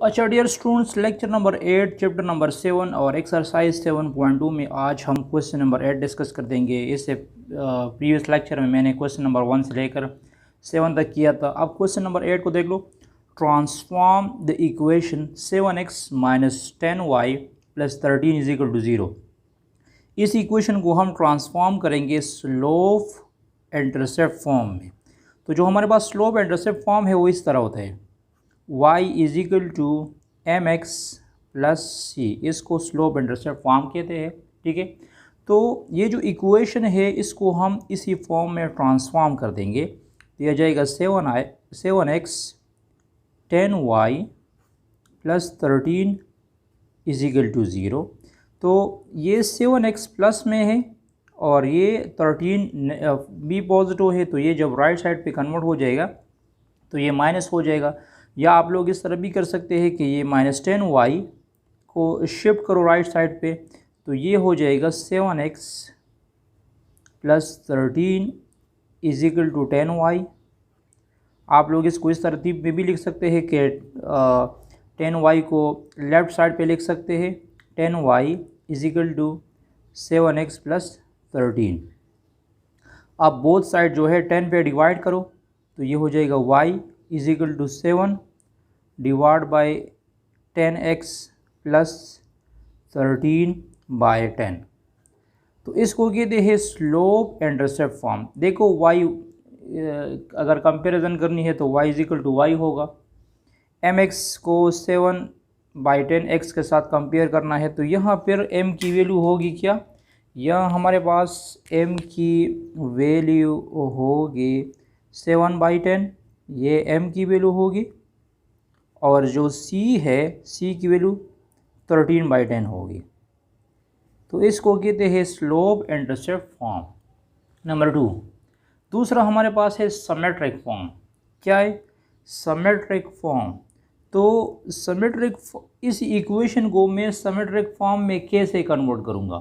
अच्छा dear students, lecture number 8 chapter number 7 और exercise 7.2 में आज हम क्वेश्चन नंबर 8 डिस्कस कर देंगे। इससे प्रीवियस लेक्चर में मैंने क्वेश्चन नंबर 1 से लेकर 7 तक किया था। अब क्वेश्चन नंबर 8 को देख लो। Transform the equation 7x minus 10y plus 13 is equal to 0। इस इक्वेशन को हम ट्रांसफॉर्म करेंगे स्लोप इंटरसेप्ट फॉर्म में। तो जो हमारे पास स्लोप इंटरसेप्ट फॉर्म है वो इस तरह होता है, y is equal to M X plus C. इसको स्लोप इंटरसेप्ट फॉर्म कहते हैं। ठीक है, तो ये जो इक्वेशन है इसको हम इसी फॉर्म में ट्रांसफॉर्म कर देंगे। तो यह जाएगा 7x 10y plus 13 is equal to 0। तो ये 7x प्लस में है और ये 13 बी पॉजिटिव है, तो ये जब राइट साइड पे कन्वर्ट हो जाएगा तो ये माइनस हो जाएगा। या आप लोग इस तरह भी कर सकते हैं कि ये माइनस 10y को शिफ्ट करो राइट साइड पे, तो ये हो जाएगा 7x plus 13 is equal to 10y। आप लोग इसको इस तरतीब में भी लिख सकते हैं कि 10y को लेफ़्ट साइड पे लिख सकते हैं, 10y is equal to 7x plus 13। अब बोथ साइड जो है 10 पे डिवाइड करो, तो ये हो जाएगा y is equal to 7 divide by 10x plus 13 by 10। तो इसको कहते हैं स्लोप इंटरसेप्ट फॉर्म। देखो y अगर कंपैरिजन करनी है तो y is equal to y होगा। mx को 7 बाई 10x के साथ कंपेयर करना है, तो यहाँ पर m की वैल्यू होगी क्या? यहाँ हमारे पास m की वैल्यू होगी 7 बाई 10, ये m की वैल्यू होगी, और जो c है c की वैल्यू 13 बाई 10 होगी। तो इसको कहते हैं स्लोप इंटरसेप्ट फॉर्म। नंबर 2, दूसरा हमारे पास है सिमेट्रिक फॉर्म। क्या है? Symmetric form. तो सिमेट्रिक, इस इक्वेशन को मैं सिमेट्रिक फॉर्म में कैसे कन्वर्ट करूँगा?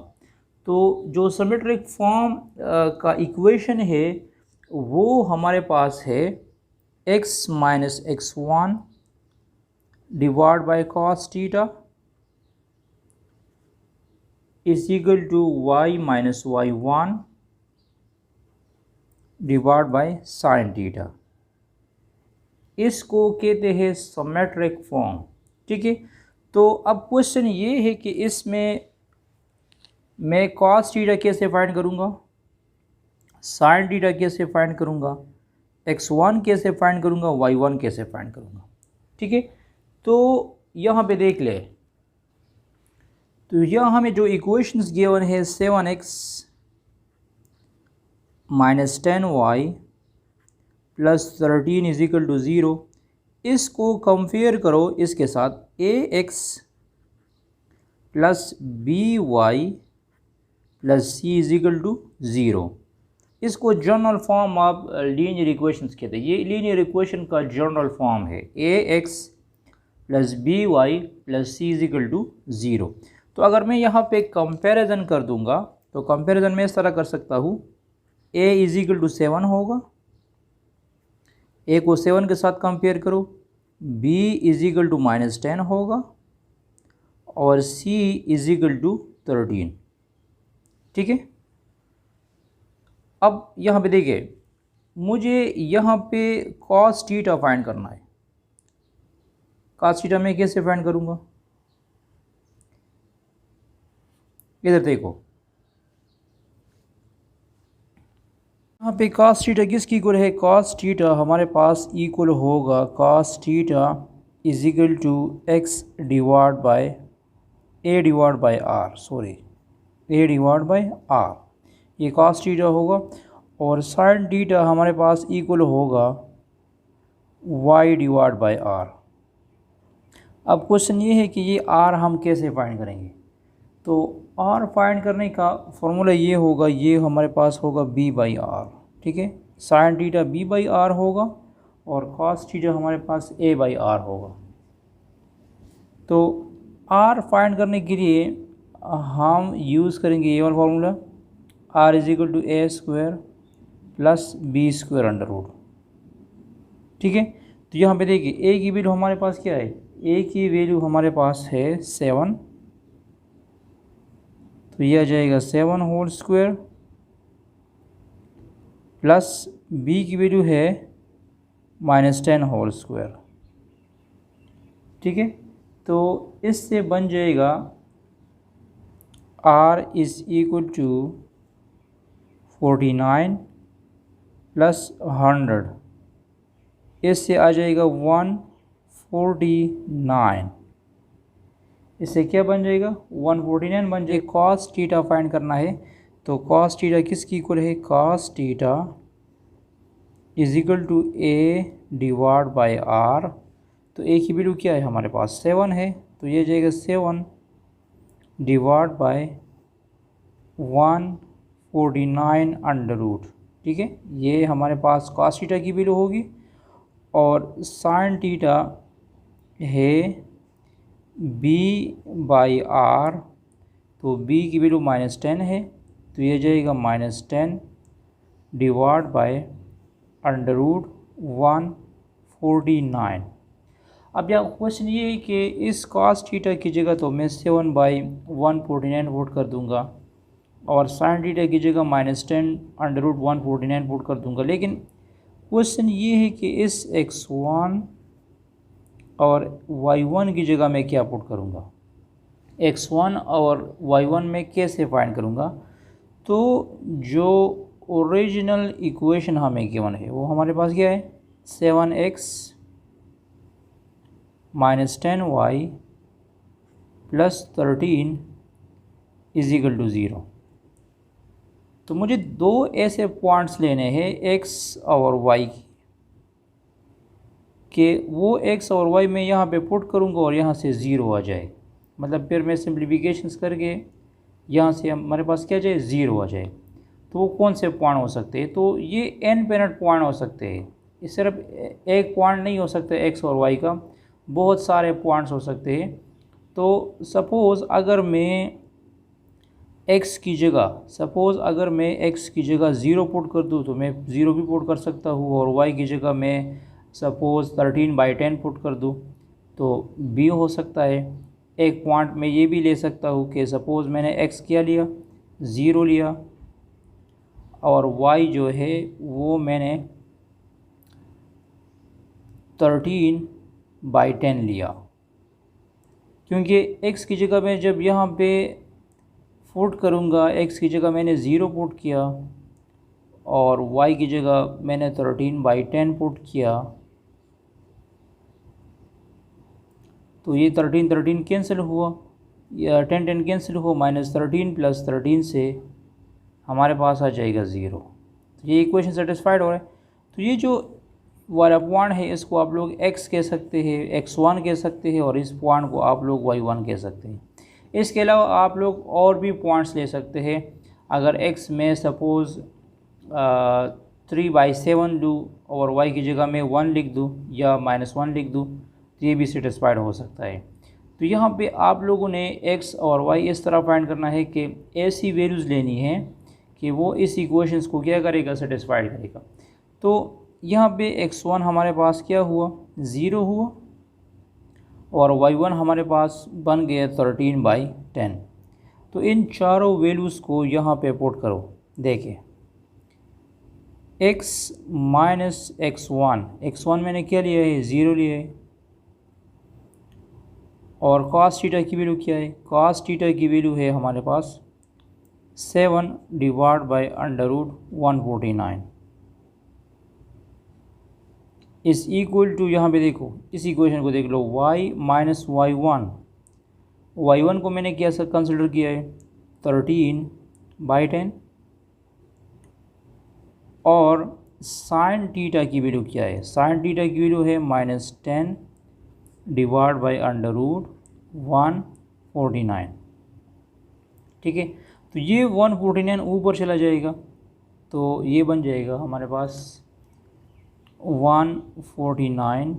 तो जो सिमेट्रिक फॉर्म का इक्वेशन है वो हमारे पास है x minus x1 divide by cos theta is equal to y minus y1 divide by sine theta. इसको कहते हैं सिमेट्रिक फॉर्म। ठीक है, तो अब क्वेश्चन ये है कि इसमें मैं कॉस थीटा कैसे फाइंड करूँगा, साइन थीटा कैसे फाइंड करूँगा, x1 कैसे फाइंड करूँगा, y1 कैसे फाइंड करूँगा। ठीक है, तो यहाँ पे देख ले, तो यहाँ हमें जो इक्वेशंस गिवन है 7x minus 10y plus 13 is equal to 0, इसको कंपेयर करो इसके साथ ax plus by plus c is equal to 0। इसको general form of linear equations कहते हैं। ये लीनियर इक्वेशन का जनरल फॉर्म है ax plus by plus c is equal to 0। तो अगर मैं यहाँ पे कंपैरिजन कर दूंगा तो कंपैरिजन में इस तरह कर सकता हूँ, a इज इक्वल टू 7 होगा, a को 7 के साथ कंपेयर करो, b is equal to minus 10 होगा, और c इज इक्वल टू 13। ठीक है, अब यहाँ पे देखिए, मुझे यहाँ पे कॉस थीटा फाइंड करना है। कॉस थीटा मैं कैसे फाइंड करूँगा? इधर देखो, यहाँ पे कॉस थीटा किसकी इक्वल है? कॉस थीटा हमारे पास इक्वल होगा cos theta is equal to x divide by a divide by r, sorry a divide by r, ये कॉस थीटा होगा। और साइन थीटा हमारे पास इक्वल होगा वाई डिवाइड बाय आर। अब क्वेश्चन ये है कि ये आर हम कैसे फाइंड करेंगे? तो आर फाइंड करने का फॉर्मूला ये होगा, ये हमारे पास होगा बी बाई आर। ठीक है, sine theta b by r होगा और कॉस थीटा हमारे पास ए बाई आर होगा। तो आर फाइंड करने के लिए हम यूज़ करेंगे ये वाला formula, r is equal to a square plus b square under root. ठीक है, तो यहाँ पे देखिए ए की वैल्यू हमारे पास क्या है, ए की वैल्यू हमारे पास है 7, तो ये आ जाएगा 7 होल स्क्वायर, प्लस बी की वैल्यू है -10 होल स्क्वायर। ठीक है, तो इससे बन जाएगा r is equal to 49 plus 100, इससे आ जाएगा 149। इससे क्या बन जाएगा 149 बन जाएगा। कॉस थीटा फाइंड करना है, तो कॉस थीटा किसकी इक्वल है, cos theta is equal to a divide by r. तो ए की वैल्यू क्या है हमारे पास 7 है, तो ये जाएगा 7 डिवाइड बाय 149 अंडर रूट। ठीक है, ये हमारे पास कॉस थीटा की वैल्यू होगी, और साइन थीटा है बी बाई आर, तो बी की वैल्यू -10 है, तो ये जाएगा -10 डिवाइड बाय अंडर रूट 149। अब यहाँ क्वेश्चन ये है कि इस कॉस थीटा की जगह तो मैं 7/149 पुट कर दूंगा, और साइन थीटा की जगह -10 अंडर रूट 149 पुट कर दूंगा। लेकिन क्वेश्चन ये है कि इस x1 और y1 की जगह मैं क्या पुट करूँगा, x1 और y1 में कैसे फाइंड करूँगा। तो जो ओरिजिनल इक्वेशन हमें गिवन है वो हमारे पास क्या है, 7x -10y plus 13 is equal to 0। तो मुझे दो ऐसे पॉइंट्स लेने हैं x और y के वो x और y में यहाँ पे पुट करूँगा और यहाँ से 0 आ जाए, मतलब फिर मैं सिंप्लीफिकेशंस करके यहाँ से हमारे पास क्या जाए 0 आ जाए। तो वो कौन से पॉइंट हो सकते हैं, तो ये n पेनट पॉइंट हो सकते हैं, ये सिर्फ एक पॉइंट नहीं हो सकता x और y का, बहुत सारे पॉइंट्स हो सकते हैं। तो सपोज़ अगर मैं x की जगह 0 पुट कर दूँ तो मैं 0 भी पुट कर सकता हूँ, और y की जगह मैं सपोज़ 13/10 पुट कर दूँ तो b हो सकता है। एक पॉइंट में ये भी ले सकता हूँ कि सपोज़ मैंने x क्या लिया 0 लिया, और y जो है वो मैंने 13/10 लिया, क्योंकि x की जगह मैं जब यहाँ पे पुट करूँगा, x की जगह मैंने 0 पुट किया और y की जगह मैंने 13/10 पुट किया, तो ये 13 कैंसिल हुआ, या 10 कैंसिल हुआ, -13 प्लस 13 से हमारे पास आ जाएगा 0। तो ये इक्वेशन सेटिस्फाइड हो रहा है। तो ये जो वाला पॉइंट है इसको आप लोग x कह सकते हैं, x1 कह सकते हैं, और इस पॉइंट को आप लोग y1 कह सकते हैं। इसके अलावा आप लोग और भी पॉइंट्स ले सकते हैं। अगर x में सपोज़ 3/7 दूँ और y की जगह में 1 लिख दूँ या -1 लिख दूँ, तो ये भी सेटिस्फाइड हो सकता है। तो यहाँ पे आप लोगों ने x और y इस तरह फाइंड करना है कि ऐसी वैल्यूज़ लेनी है कि वो इस इक्वेशंस को क्या करेगा, सेटिस्फाइड करेगा। तो यहाँ पे x1 हमारे पास क्या हुआ 0 हुआ, और y1 हमारे पास बन गया 13/10। तो इन चारों वैल्यूज़ को यहाँ पे पुट करो। देखिए x माइनस x1 मैंने क्या लिया है 0 लिया है, और cos थीटा की वैल्यू क्या है, cos थीटा की वैल्यू है हमारे पास 7 डिवाइड बाय अंडर रूट 149 इस इक्वल टू, यहाँ पे देखो इस इक्वेशन को देख लो, y माइनस y1 को मैंने क्या सर कंसिडर किया है 13/10, और साइन थीटा की वैल्यू क्या है, साइन थीटा की वैल्यू है -10 डिवाइड बाय अंडर रूट 149। ठीक है, तो ये 149 ऊपर चला जाएगा, तो ये बन जाएगा हमारे पास 149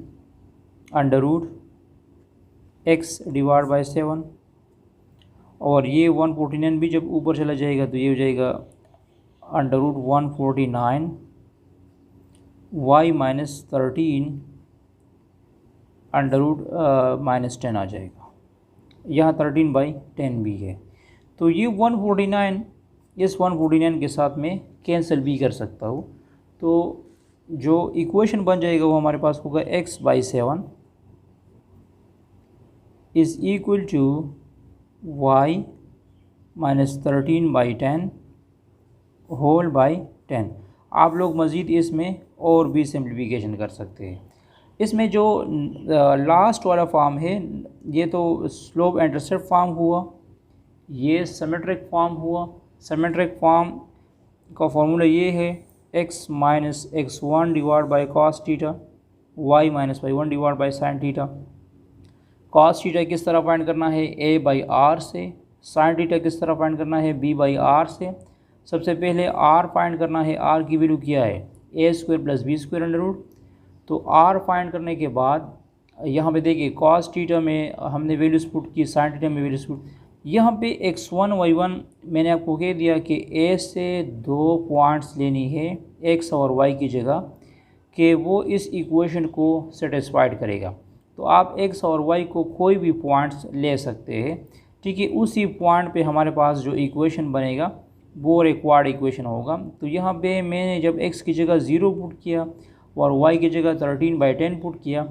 under root x divide by 7, और ये 149 भी जब ऊपर चला जाएगा तो ये हो जाएगा अंडर रूट 149 y माइनस 13 -10 आ जाएगा। यहाँ 13/10 भी है, तो ये 149 इस 149 के साथ में कैंसिल भी कर सकता हूँ। तो जो इक्वेशन बन जाएगा वो हमारे पास होगा x/7 is equal to y -13/10 whole by 10। आप लोग मज़ीद इसमें और भी सिंप्लीफिकेशन कर सकते हैं। इसमें जो लास्ट वाला फॉर्म है ये तो स्लोप इंटरसेप्ट फॉर्म हुआ, ये सिमेट्रिक फॉर्म हुआ। सिमेट्रिक फॉर्म का फॉर्मूला ये है x minus x1 divide by cos theta, y minus y1 divide by sine theta. Cos theta किस तरह फाइंड करना है, a/r से। साइन थीटा किस तरह फाइंड करना है, b/r से। सबसे पहले r फाइंड करना है, r की वैल्यू क्या है, a² + b² अंडर रूट। तो r फाइंड करने के बाद यहाँ पे देखिए कॉस थीटा में हमने वैल्यूज पुट की, साइन थीटा में वैल्यूज पुट। यहाँ पे x1 y1 मैंने आपको कह दिया कि a से 2 पॉइंट्स लेनी है x और y की जगह, कि वो इस इक्वेशन को सेटिस्फाइड करेगा। तो आप x और y को कोई भी पॉइंट्स ले सकते हैं, ठीक है। उसी पॉइंट पे हमारे पास जो इक्वेशन बनेगा वो रिक्वायर्ड इक्वेशन होगा। तो यहाँ पे मैंने जब x की जगह 0 पुट किया और y की जगह 13/10 पुट किया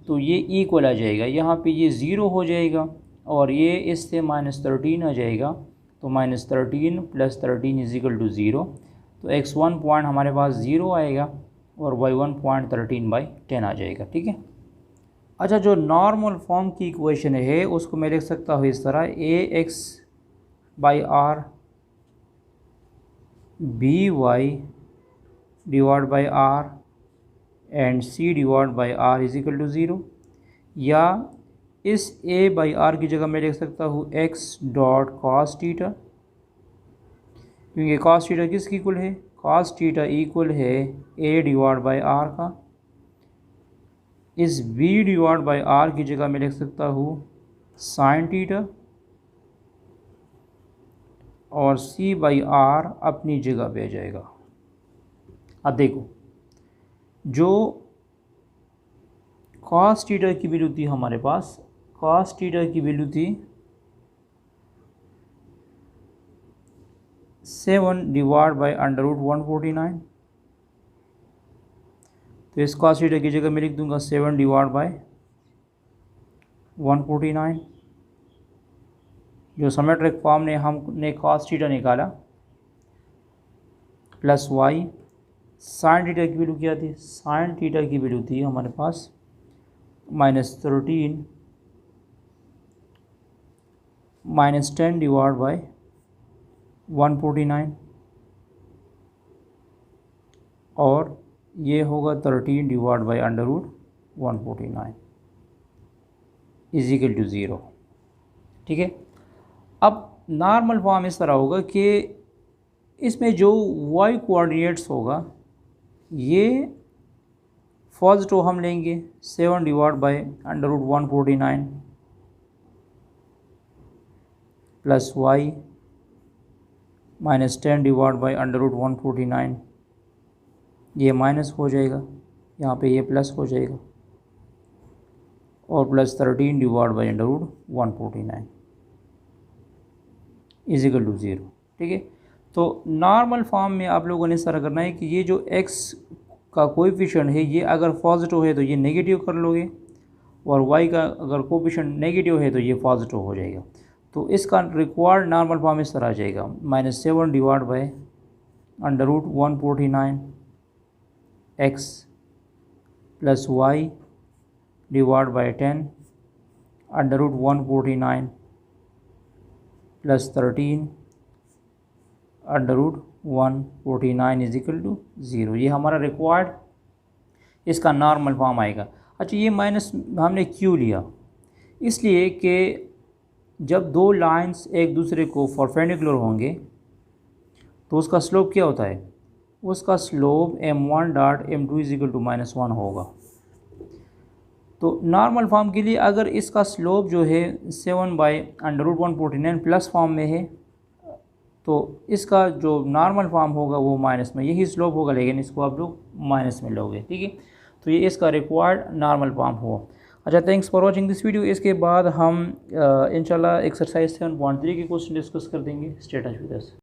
तो ये इक्वल आ जाएगा। यहाँ पे ये 0 हो जाएगा और ये इससे -13 आ जाएगा। तो -13 + 13 = 0। तो x1 पॉइंट हमारे पास 0 आएगा और y1 पॉइंट 13/10 आ जाएगा, ठीक है। अच्छा, जो नॉर्मल फॉर्म की इक्वेशन है उसको मैं लिख सकता हूँ इस तरह, ax/r by divide by r and c divide by r = 0। या इस a/r की जगह मैं लिख सकता हूँ x.cos थीटा, क्योंकि cos थीटा किसकी इक्वल है, cos थीटा इक्वल है a डिवाइड बाई r का। इस b डिवाइड बाई r की जगह मैं लिख सकता हूँ sin थीटा और c/r अपनी जगह पे आ जाएगा। अब देखो, जो cos थीटा की वैल्यू थी हमारे पास, cos थीटा की वैल्यू थी 7 डिवाइड बाई अंडर रूट 149। तो इस cos थीटा की जगह मैं लिख दूंगा 7 डिवाइड बाई 149। जो सिमेट्रिक फॉर्म ने हमने cos थीटा निकाला प्लस y। साइन थीटा की वैल्यू क्या थी, साइन थीटा की वैल्यू थी हमारे पास -13 -10 डिवाइड बाई 149 और ये होगा 13 डिवाइड बाई अंडर रूट 149 = 0, ठीक है। अब नॉर्मल फॉर्म इस तरह होगा कि इसमें जो y कोऑर्डिनेट्स होगा ये पॉजिटिव हम लेंगे 7 divide by under root 149 plus y -10 divide by under root 149। ये माइनस हो जाएगा, यहाँ पे ये प्लस हो जाएगा और plus 13 divide by under root 149 = 0, ठीक है। तो नॉर्मल फॉर्म में आप लोगों ने इस तरह करना है कि ये जो x का कोएफिशिएंट है ये अगर पॉजिटिव है तो ये नेगेटिव कर लोगे और y का अगर कोएफिशिएंट नेगेटिव है तो ये पॉजिटिव हो जाएगा। तो इसका रिक्वायर्ड नॉर्मल फॉर्म इस तरह आ जाएगा, -7 divide by under root 149 x plus y divide by 10 under root 149 plus 13 under root 149 = 0। ये हमारा रिक्वायर्ड इसका नॉर्मल फॉर्म आएगा। अच्छा, ये माइनस हमने क्यों लिया, इसलिए कि जब दो लाइंस एक दूसरे को परपेंडिकुलर होंगे तो उसका स्लोप क्या होता है, उसका स्लोप m1 डॉट m2 = -1 होगा। तो नॉर्मल फॉर्म के लिए अगर इसका स्लोप जो है 7 by under root 149 plus form में है तो इसका जो नॉर्मल फॉर्म होगा वो माइनस में, यही स्लोप होगा लेकिन इसको आप लोग माइनस में लोगे, ठीक है। तो ये इसका रिक्वायर्ड नॉर्मल फॉर्म हुआ। अच्छा, thanks for watching this video. इसके बाद हम इंशाल्लाह एक्सरसाइज 7.3 के क्वेश्चन डिस्कस कर देंगे। Stay touch with us.